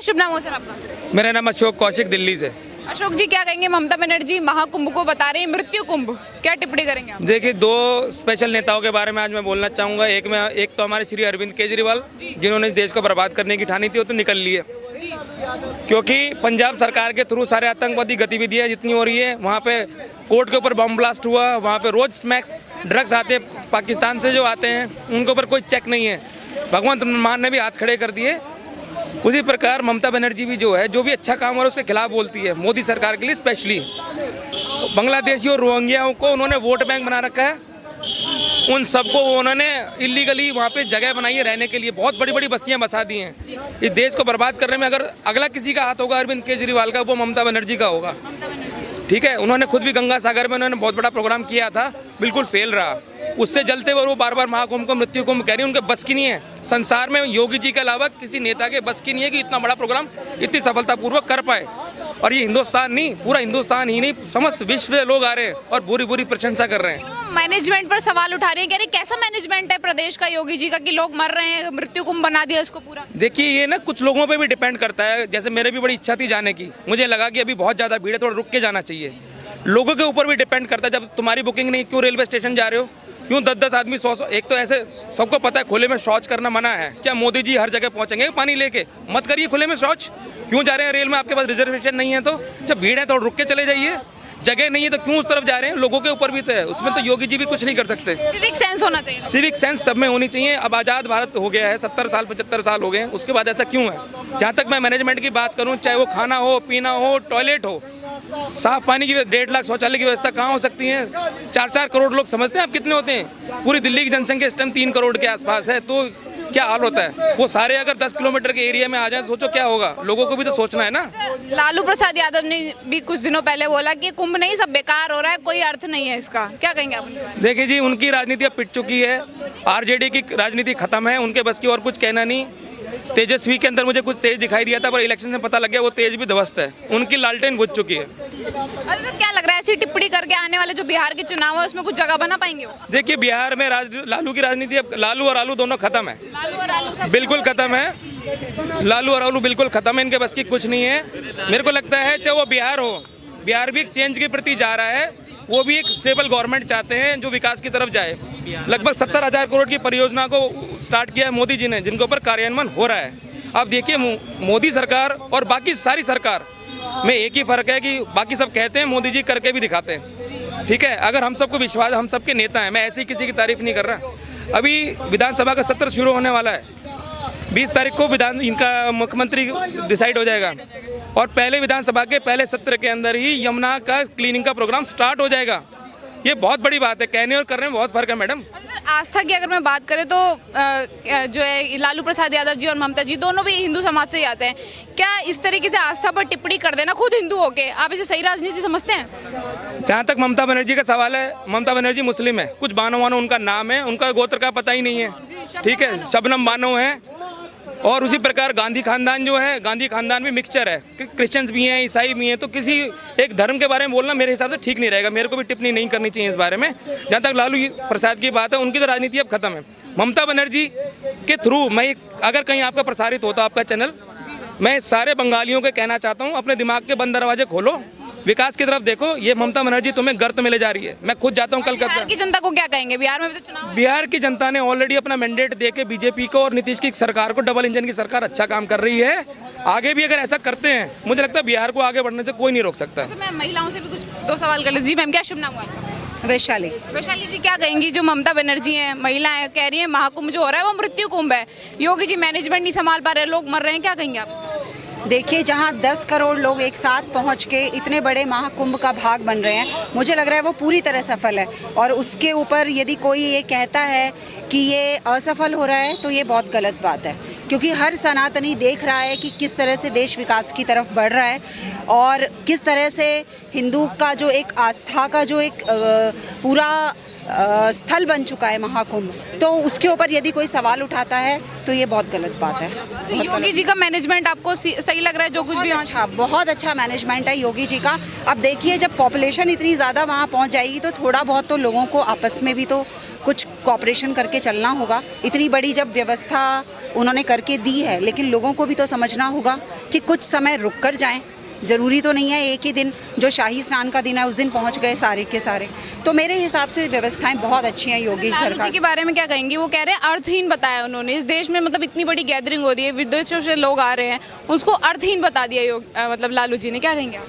शुभ नाम हो सर आपका? मेरा नाम अशोक कौशिक, दिल्ली से। अशोक जी, क्या कहेंगे? ममता बनर्जी महाकुंभ को बता रही है मृत्यु कुंभ, क्या टिप्पणी करेंगे आप? देखिए, दो स्पेशल नेताओं के बारे में आज मैं बोलना चाहूँगा। एक तो हमारे श्री अरविंद केजरीवाल, जिन्होंने इस देश को बर्बाद करने की ठानी थी, वो तो निकल लिए, क्योंकि पंजाब सरकार के थ्रू सारे आतंकवादी गतिविधियाँ जितनी हो रही है, वहाँ पे कोर्ट के ऊपर बम ब्लास्ट हुआ, वहाँ पे रोज स्मैक्स ड्रग्स आते हैं पाकिस्तान से जो आते हैं, उनके ऊपर कोई चेक नहीं है। भगवंत मान ने भी हाथ खड़े कर दिए। उसी प्रकार ममता बनर्जी भी जो है, जो भी अच्छा काम हो रहा है उसके खिलाफ बोलती है, मोदी सरकार के लिए स्पेशली। बांग्लादेशी और रोहिंग्याओं को उन्होंने वोट बैंक बना रखा है, उन सबको उन्होंने इलीगली वहाँ पे जगह बनाई है रहने के लिए, बहुत बड़ी बड़ी बस्तियाँ बसा दी हैं। इस देश को बर्बाद करने में अगर अगला किसी का हाथ होगा अरविंद केजरीवाल का, वो ममता बनर्जी का होगा। ठीक है, उन्होंने खुद भी गंगा सागर में उन्होंने बहुत बड़ा प्रोग्राम किया था, बिल्कुल फेल रहा। उससे जलते हुए वो बार बार महाकुंभ को मृत्यु कुंभ कह रही है, उनके बस की नहीं है। संसार में योगी जी के अलावा किसी नेता के बस की नहीं है कि इतना बड़ा प्रोग्राम इतनी सफलतापूर्वक कर पाए। और ये हिंदुस्तान नहीं, पूरा हिंदुस्तान ही नहीं, समस्त विश्व से लोग आ रहे हैं और बुरी बुरी प्रशंसा कर रहे हैं। मैनेजमेंट पर सवाल उठा रहे हैं, कह रहे कैसा मैनेजमेंट है प्रदेश का योगी जी का कि लोग मर रहे हैं, मृत्यु कुंभ बना दिया उसको पूरा। देखिए, ये ना कुछ लोगों पे भी डिपेंड करता है। जैसे मेरे भी बड़ी इच्छा थी जाने की, मुझे लगा कि अभी बहुत ज़्यादा भीड़ है, थोड़ा रुक के जाना चाहिए। लोगों के ऊपर भी डिपेंड करता है। जब तुम्हारी बुकिंग नहीं, क्यों रेलवे स्टेशन जा रहे हो, क्यों 10-10 आदमी 100-100, एक तो ऐसे सबको पता है खुले में शौच करना मना है। क्या मोदी जी हर जगह पहुंचेंगे पानी लेके? मत करिए खुले में शौच। क्यों जा रहे हैं रेल में? आपके पास रिजर्वेशन नहीं है तो? जब भीड़ है तो रुक के चले जाइए। जगह नहीं है तो क्यों उस तरफ जा रहे हैं? लोगों के ऊपर भी तो है, उसमें तो योगी जी भी कुछ नहीं कर सकते। सिविक सेंस होना चाहिए। सिविक सेंस सब में होनी चाहिए। अब आज़ाद भारत हो गया है, 70 साल 75 साल हो गए हैं, उसके बाद ऐसा क्यों है? जहाँ तक मैं मैनेजमेंट की बात करूँ, चाहे वो खाना हो, पीना हो, टॉयलेट हो, साफ पानी की 1.5 लाख शौचालय की व्यवस्था कहाँ हो सकती है? 4-4 करोड़ लोग समझते हैं आप कितने होते हैं? पूरी दिल्ली की जनसंख्या इस टाइम 3 करोड़ के आसपास है, तो क्या हाल होता है? वो सारे अगर 10 किलोमीटर के एरिया में आ जाए, सोचो क्या होगा। लोगों को भी तो सोचना है ना। लालू प्रसाद यादव ने भी कुछ दिनों पहले बोला कि कुंभ नहीं, सब बेकार हो रहा है, कोई अर्थ नहीं है इसका, क्या कहेंगे आप? देखिए जी, उनकी राजनीति अब पिट चुकी है, आरजेडी की राजनीति खत्म है, उनके बस की और कुछ कहना नहीं। तेजस्वी के अंदर मुझे कुछ तेज दिखाई दिया था, पर इलेक्शन में पता लग गया वो तेज भी ध्वस्त है, उनकी लालटेन बुझ चुकी है। अच्छा सर, क्या लग रहा है ऐसी टिप्पणी करके आने वाले जो बिहार के चुनाव है उसमें कुछ जगह बना पाएंगे वो? देखिए, बिहार में लालू की राजनीति अब लालू और आलू दोनों खत्म है, लालू और आलू सब बिल्कुल खत्म है। लालू और आलू बिल्कुल खत्म है, इनके बस की कुछ नहीं है। मेरे को लगता है चाहे वो बिहार हो, बिहार भी एक चेंज के प्रति जा रहा है, वो भी एक स्टेबल गवर्नमेंट चाहते हैं जो विकास की तरफ जाए। लगभग 70,000 करोड़ की परियोजना को स्टार्ट किया है मोदी जी ने, जिनके ऊपर कार्यान्वयन हो रहा है। अब देखिए, मोदी सरकार और बाकी सारी सरकार में एक ही फर्क है कि बाकी सब कहते हैं, मोदी जी करके भी दिखाते हैं। ठीक है, अगर हम सबको विश्वास, हम सबके नेता हैं, मैं ऐसे ही किसी की तारीफ नहीं कर रहा। अभी विधानसभा का सत्र शुरू होने वाला है, 20 तारीख को इनका मुख्यमंत्री डिसाइड हो जाएगा, और पहले विधानसभा के पहले सत्र के अंदर ही यमुना का क्लीनिंग का प्रोग्राम स्टार्ट हो जाएगा। ये बहुत बड़ी बात है, कहने और करने में बहुत फर्क है मैडम। आस्था की अगर मैं बात करें तो जो है लालू प्रसाद यादव जी और ममता जी दोनों भी हिंदू समाज से ही आते हैं। क्या इस तरीके से आस्था पर टिप्पणी कर देना, खुद हिंदू होके, आप इसे सही राजनीति समझते हैं? जहाँ तक ममता बनर्जी का सवाल है, ममता बनर्जी मुस्लिम है, कुछ बानो वानो उनका नाम है, उनका गोत्र का पता ही नहीं है। ठीक है, शबनम बानो है। और उसी प्रकार गांधी खानदान जो है, गांधी खानदान भी मिक्सचर है, क्रिश्चियंस भी हैं, ईसाई भी हैं, तो किसी एक धर्म के बारे में बोलना मेरे हिसाब से ठीक नहीं रहेगा। मेरे को भी टिप्पणी नहीं करनी चाहिए इस बारे में। जहाँ तक लालू प्रसाद की बात है, उनकी तो राजनीति अब खत्म है। ममता बनर्जी के थ्रू मैं, अगर कहीं आपका प्रसारित होता आपका चैनल, मैं सारे बंगालियों को कहना चाहता हूँ, अपने दिमाग के बंद दरवाजे खोलो, विकास की तरफ देखो। ये ममता बनर्जी तुम्हें गर्त में ले जा रही है। मैं खुद जाता हूँ कलकत्ता। बिहार की जनता को क्या कहेंगे? बिहार में भी तो चुनाव है। बिहार की जनता ने ऑलरेडी अपना मैंडेट देके बीजेपी को और नीतीश की सरकार को, डबल इंजन की सरकार अच्छा काम कर रही है। आगे भी अगर ऐसा करते हैं, मुझे लगता है बिहार को आगे बढ़ने से कोई नहीं रोक सकता। अच्छा, मैं महिलाओं से भी कुछ 2 सवाल कर लेती। जी मैम, क्या शुभ नाम हुआ आपका? वैशाली। वैशाली जी, क्या कहेंगी जो ममता बनर्जी हैं, महिला है, कह रही है महाकुंभ जो हो रहा है वो मृत्यु कुंभ है, योगी जी मैनेजमेंट नहीं संभाल पा रहे, लोग मर रहे हैं, क्या कहेंगे आप? देखिए, जहाँ 10 करोड़ लोग एक साथ पहुँच के इतने बड़े महाकुंभ का भाग बन रहे हैं, मुझे लग रहा है वो पूरी तरह सफल है। और उसके ऊपर यदि कोई ये कहता है कि ये असफल हो रहा है, तो ये बहुत गलत बात है, क्योंकि हर सनातनी देख रहा है कि किस तरह से देश विकास की तरफ बढ़ रहा है और किस तरह से हिंदू का जो एक आस्था का जो एक पूरा स्थल बन चुका है महाकुंभ, तो उसके ऊपर यदि कोई सवाल उठाता है तो ये बहुत गलत बात है। बहुत योगी जी का मैनेजमेंट आपको सही लग रहा है? जो कुछ भी अच्छा, बहुत अच्छा मैनेजमेंट है योगी जी का। अब देखिए, जब पॉपुलेशन इतनी ज़्यादा वहाँ पहुँच जाएगी तो थोड़ा बहुत तो लोगों को आपस में भी तो कुछ कॉपरेशन करके चलना होगा। इतनी बड़ी जब व्यवस्था उन्होंने करके दी है, लेकिन लोगों को भी तो समझना होगा कि कुछ समय रुक कर जाएं। ज़रूरी तो नहीं है एक ही दिन, जो शाही स्नान का दिन है उस दिन पहुंच गए सारे के सारे। तो मेरे हिसाब से व्यवस्थाएं बहुत अच्छी हैं योगी लालू सरकार जी के बारे में क्या कहेंगे? वो कह रहे हैं अर्थहीन बताया उन्होंने। इस देश में मतलब इतनी बड़ी गैदरिंग हो रही है, विदेशों से लोग आ रहे हैं, उसको अर्थहीन बता दिया मतलब लालू जी ने। क्या कहेंगे आप?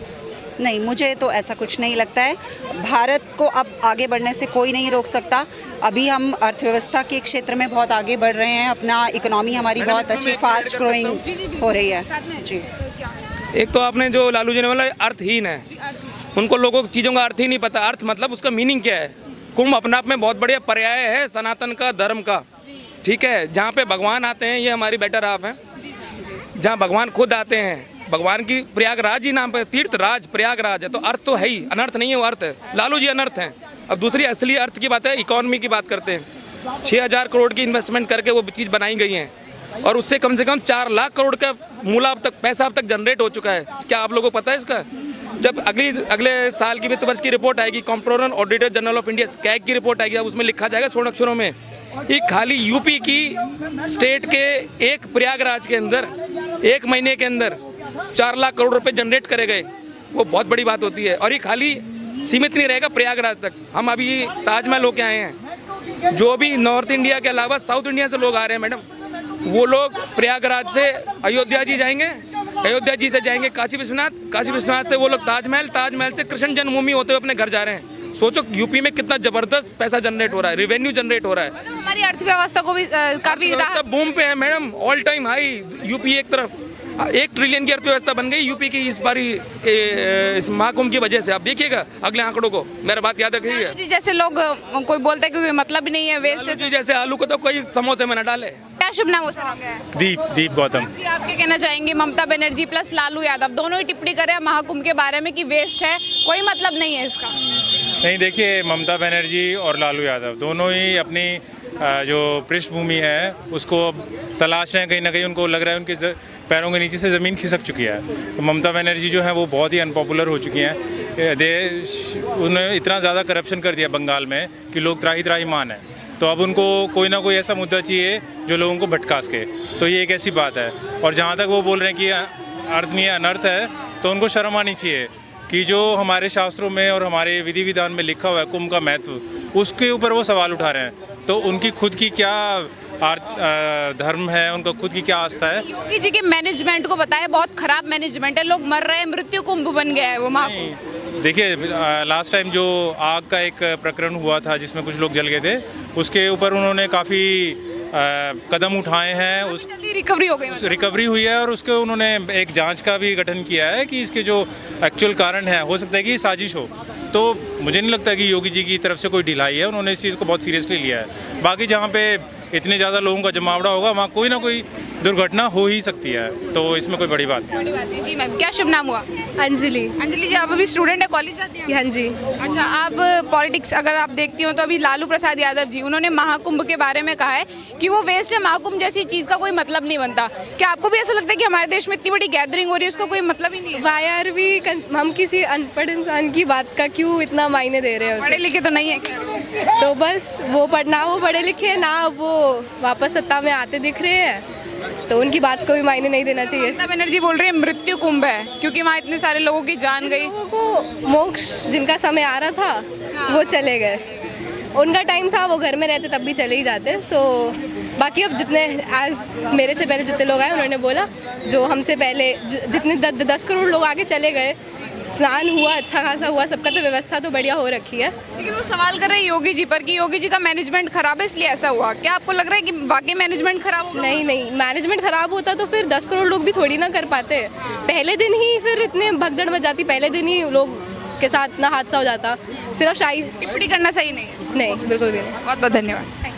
नहीं, मुझे तो ऐसा कुछ नहीं लगता है। भारत को अब आगे बढ़ने से कोई नहीं रोक सकता। अभी हम अर्थव्यवस्था के क्षेत्र में बहुत आगे बढ़ रहे हैं। अपना इकोनॉमी हमारी बहुत अच्छी फास्ट ग्रोइंग हो रही है जी। एक तो आपने जो लालू जी ने बोला अर्थहीन है, उनको लोगों को चीज़ों का अर्थ ही नहीं पता। अर्थ मतलब उसका मीनिंग क्या है। कुंभ अपना आप में बहुत बढ़िया पर्याय है सनातन का, धर्म का, ठीक है। जहाँ पे भगवान आते हैं, ये हमारी बेटर हाफ है, जहाँ भगवान खुद आते हैं। भगवान की प्रयागराज ही नाम पे तीर्थ राज प्रयागराज है, तो अर्थ तो है ही, अनर्थ नहीं है वो अर्थ है। लालू जी अनर्थ हैं। अब दूसरी असली अर्थ की बात है, इकोनॉमी की बात करते हैं। 6,000 करोड़ की इन्वेस्टमेंट करके वो चीज़ बनाई गई है, और उससे कम से कम 4 लाख करोड़ का मूला अब तक पैसा अब तक जनरेट हो चुका है। क्या आप लोगों को पता है इसका? जब अगले साल की वित्त वर्ष की रिपोर्ट आएगी, controller auditor general of India CAG की रिपोर्ट आएगी, अब उसमें लिखा जाएगा स्वर्ण अक्षरों में कि खाली यूपी की स्टेट के एक प्रयागराज के अंदर 1 महीने के अंदर 4 लाख करोड़ रुपए जनरेट करे गए। वो बहुत बड़ी बात होती है। और ये खाली सीमित नहीं रहेगा प्रयागराज तक। हम अभी ताजमहल होके आए हैं, जो भी नॉर्थ इंडिया के अलावा साउथ इंडिया से लोग आ रहे हैं मैडम, वो लोग प्रयागराज से अयोध्या जी जाएंगे, अयोध्या जी से जाएंगे काशी विश्वनाथ, काशी विश्वनाथ से वो लोग ताजमहल, ताजमहल से कृष्ण जन्मभूमि होते हुए अपने घर जा रहे हैं। सोचो यूपी में कितना जबरदस्त पैसा जनरेट हो रहा है, रेवेन्यू जनरेट हो रहा है। हमारी अर्थव्यवस्था को भी काफी बूम पे है madam, all time high. UP एक तरफ 1 ट्रिलियन की अर्थव्यवस्था बन गई यूपी की इस बारी इस महाकुंभ की वजह से। आप देखिएगा अगले आंकड़ों को, मेरा बात याद रखिएगा। जी जैसे लोग कोई बोलता है कि मतलब ही नहीं है, वेस्ट है। जी जैसे आलू को तो कोई समोसे में न डाले। क्या शुभ नाम हो सर आपका? दीप गौतम। जी आप क्या कहना चाहेंगे? ममता बनर्जी प्लस लालू यादव दोनों ही टिप्पणी कर रहे हैं महाकुंभ के बारे में कि वेस्ट है, कोई मतलब नहीं है इसका। नहीं, देखिए, ममता बनर्जी और लालू यादव दोनों ही अपनी जो पृष्ठभूमि है उसको तलाश रहे हैं। कहीं ना कहीं उनको लग रहा है उनके पैरों के नीचे से ज़मीन खिसक चुकी है। तो ममता बनर्जी जो है वो बहुत ही अनपॉपुलर हो चुकी हैं। उन्होंने इतना ज़्यादा करप्शन कर दिया बंगाल में कि लोग त्राही त्राही मान है। तो अब उनको कोई ना कोई ऐसा मुद्दा चाहिए जो लोगों को भटका सके। तो ये एक ऐसी बात है। और जहाँ तक वो बोल रहे हैं कि अर्थ नहीं है अनर्थ है, तो उनको शर्म आनी चाहिए कि जो हमारे शास्त्रों में और हमारे विधि विधान में लिखा हुआ है कुंभ का महत्व, उसके ऊपर वो सवाल उठा रहे हैं। तो उनकी खुद की क्या धर्म है, उनका खुद की क्या आस्था है? योगी जी के मैनेजमेंट को बताया बहुत खराब मैनेजमेंट है, लोग मर रहे हैं, मृत्यु कुंभ बन गया है वो महाकुंभ। देखिए, लास्ट टाइम जो आग का एक प्रकरण हुआ था जिसमें कुछ लोग जल गए थे, उसके ऊपर उन्होंने काफ़ी कदम उठाए हैं। उस रिकवरी हो गई, रिकवरी हुई है, और उसके उन्होंने एक जांच का भी गठन किया है कि इसके जो एक्चुअल कारण है, हो सकता है कि साजिश हो। तो मुझे नहीं लगता कि योगी जी की तरफ से कोई ढिलाई है, उन्होंने इस चीज़ को बहुत सीरियसली लिया है। बाकी जहाँ पे इतने ज़्यादा लोगों का जमावड़ा होगा, वहाँ कोई ना कोई दुर्घटना हो ही सकती है, तो इसमें कोई बड़ी बात नहीं। जी मैम, क्या शुभ नाम हुआ? अंजलि। अंजलि जी, आप अभी स्टूडेंट है, कॉलेज जाती हैं? हाँ जी। अच्छा, आप पॉलिटिक्स अगर आप देखती हो तो अभी लालू प्रसाद यादव जी उन्होंने महाकुंभ के बारे में कहा है कि वो वेस्ट है, महाकुंभ जैसी चीज़ का कोई मतलब नहीं बनता। क्या आपको भी ऐसा लगता है कि हमारे देश में इतनी बड़ी गैदरिंग हो रही है, उसका कोई मतलब ही नहीं है? वाई आर वी हम किसी अनपढ़ इंसान की बात का क्यों इतना मायने दे रहे हैं? पढ़े लिखे तो नहीं है क्या? तो बस वो पढ़े लिखे हैं ना, वो वापस सत्ता में आते दिख रहे हैं, तो उनकी बात को भी मायने नहीं देना चाहिए। ममता बनर्जी बोल रही है मृत्यु कुंभ है, क्योंकि वहाँ इतने सारे लोगों की जान गई। लोगों को मोक्ष जिनका समय आ रहा था वो चले गए, उनका टाइम था, वो घर में रहते तब भी चले ही जाते। सो बाकी अब जितने मेरे से पहले जितने लोग आए उन्होंने बोला, जो हमसे पहले जितने 10 करोड़ लोग आगे चले गए, स्नान हुआ, अच्छा खासा हुआ, सबका तो व्यवस्था तो बढ़िया हो रखी है। लेकिन वो सवाल कर रहे हैं योगी जी पर कि योगी जी का मैनेजमेंट खराब है इसलिए ऐसा हुआ। क्या आपको लग रहा है कि वाकई मैनेजमेंट खराब होगा? नहीं, मैनेजमेंट खराब होता तो फिर 10 करोड़ लोग भी थोड़ी ना कर पाते। पहले दिन ही फिर इतने भगदड़ मच जाती, पहले दिन ही लोग के साथ इतना हादसा हो जाता। सिर्फ शाही टिप्पणी करना सही नहीं। नहीं, बिल्कुल भी नहीं। बहुत बहुत धन्यवाद।